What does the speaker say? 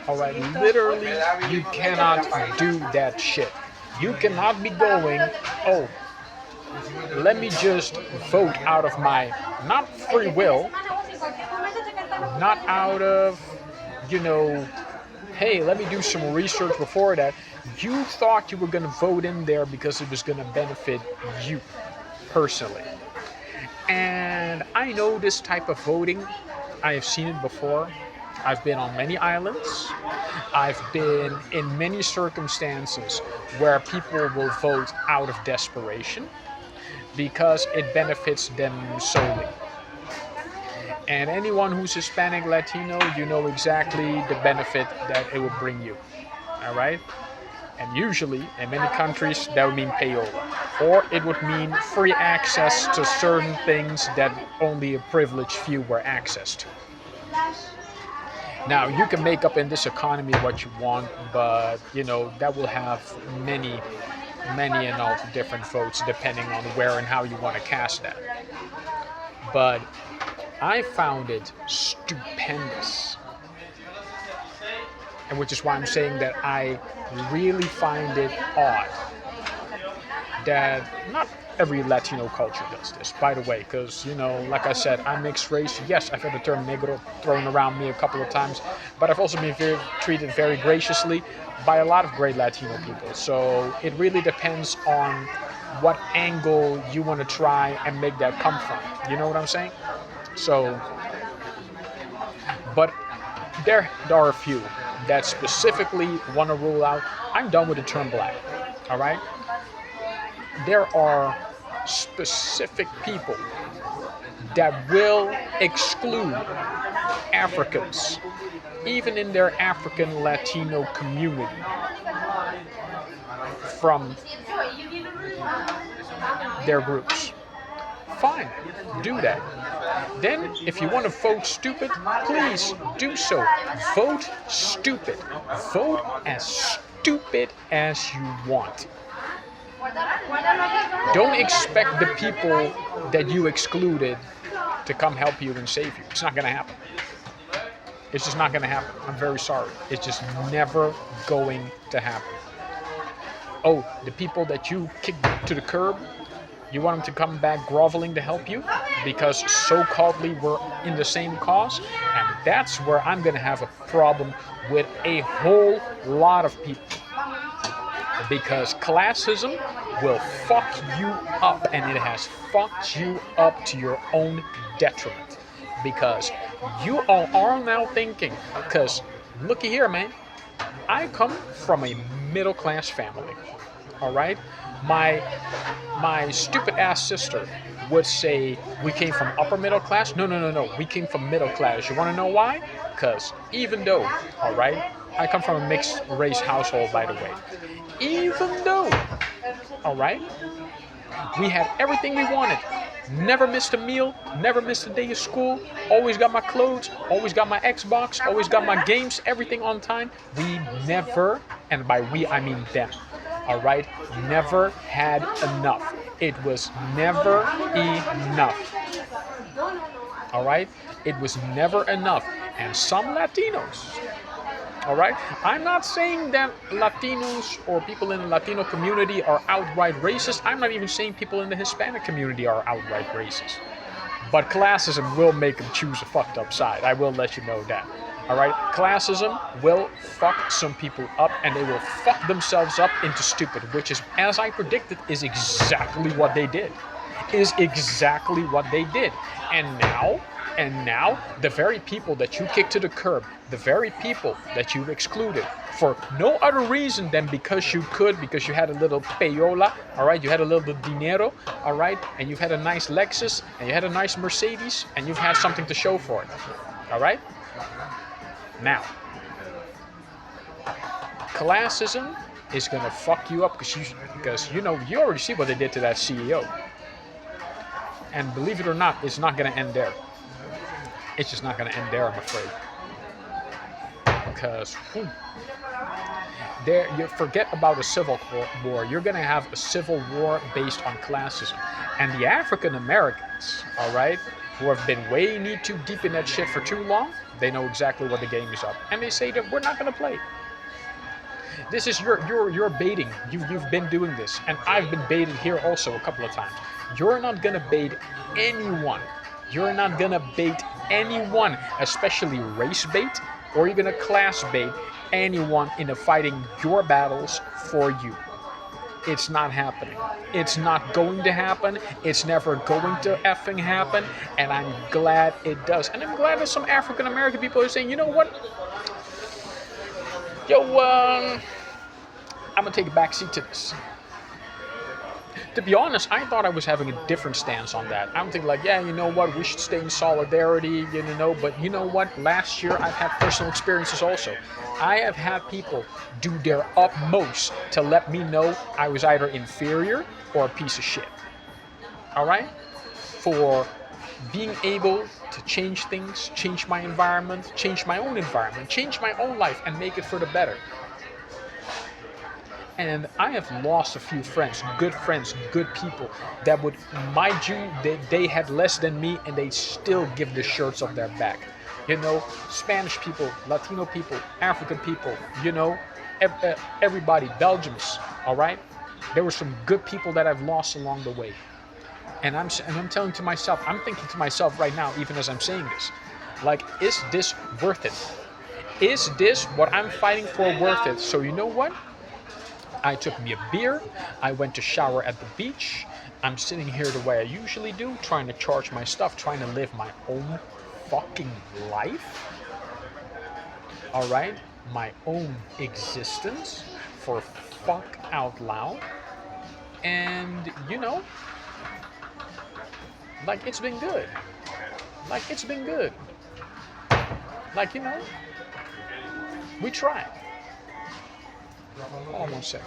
All right, literally, you cannot do that shit. You cannot be going, oh, let me just vote out of my not free will, not out of, you know, hey, let me do some research before that. You thought you were going to vote in there because it was going to benefit you personally. And I know this type of voting. I have seen it before. I've been on many islands. I've been in many circumstances where people will vote out of desperation because it benefits them solely. And anyone who's Hispanic, Latino, you know exactly the benefit that it will bring you. All right? And usually, in many countries, that would mean payola. Or it would mean free access to certain things that only a privileged few were access to. Now, you can make up in this economy what you want, but that will have many, many and all different votes depending on where and how you want to cast that. But I found it stupendous. And which is why I'm saying that I really find it odd that not every Latino culture does this, by the way, because, like I said, I'm mixed race. Yes, I've had the term negro thrown around me a couple of times, but I've also been treated very graciously by a lot of great Latino people. So it really depends on what angle you want to try and make that come from. You know what I'm saying? So, but there are a few that specifically want to rule out. I'm done with the term black. All right? There are specific people that will exclude Africans, even in their African Latino community, from their groups. Fine, do that. Then, if you want to vote stupid, please do so. Vote stupid. Vote as stupid as you want. Don't expect the people that you excluded to come help you and save you. It's not going to happen. It's just not going to happen. I'm very sorry. It's just never going to happen. Oh, the people that you kicked to the curb, you want them to come back groveling to help you because so-calledly we're in the same cause? And that's where I'm going to have a problem with a whole lot of people. Because classism will fuck you up, and it has fucked you up to your own detriment. Because you all are now thinking, because looky here, man, I come from a middle class family. All right? My stupid ass sister would say we came from upper middle class. No. We came from middle class. You want to know why? Because even though, all right, I come from a mixed race household, by the way. Even though, all right, we had everything we wanted. Never missed a meal, never missed a day of school, always got my clothes, always got my Xbox, always got my games, everything on time. We never, and by we I mean them, all right, never had enough. It was never enough. All right, it was never enough. And some Latinos, all right, I'm not saying that Latinos or people in the Latino community are outright racist. I'm not even saying people in the Hispanic community are outright racist. But classism will make them choose a fucked up side. I will let you know that. All right, classism will fuck some people up, and they will fuck themselves up into stupid, which is, as I predicted, is exactly what they did. Is exactly what they did. And now, the very people that you kicked to the curb, the very people that you excluded, for no other reason than because you could, because you had a little payola, all right, you had a little dinero, all right, and you've had a nice Lexus, and you had a nice Mercedes, and you've had something to show for it, all right? Now, classism is gonna fuck you up because you already see what they did to that CEO, and believe it or not, it's not gonna end there. It's just not going to end there, I'm afraid. Because you forget about a civil war. You're going to have a civil war based on classism. And the African Americans, all right, who have been way knee too deep in that shit for too long, they know exactly what the game is up. And they say that we're not going to play. This is your baiting. You've been doing this. And I've been baited here also a couple of times. You're not going to bait anyone. You're not going to bait anyone, especially race bait, or you're going to class bait anyone into fighting your battles for you. It's not happening. It's not going to happen. It's never going to effing happen. And I'm glad it does. And I'm glad that some African American people are saying, you know what? Yo, I'm going to take a backseat to this. To be honest, I thought I was having a different stance on that. I'm thinking like, yeah, you know what, we should stay in solidarity, you know, but you know what, last year I've had personal experiences also. I have had people do their utmost to let me know I was either inferior or a piece of shit. All right? For being able to change things, change my environment, change my own environment, change my own life, and make it for the better. And I have lost a few friends, good people that would, mind you, they had less than me and they still give the shirts off their back. You know, Spanish people, Latino people, African people, you know, everybody, Belgians, all right? There were some good people that I've lost along the way. And I'm telling to myself, I'm thinking to myself right now, even as I'm saying this, like, is this worth it? Is this what I'm fighting for worth it? So you know what? I took me a beer, I went to shower at the beach, I'm sitting here the way I usually do, trying to charge my stuff, trying to live my own fucking life, alright, my own existence, for fuck out loud, and you know, like it's been good, like you know, we tried. Hold on one second.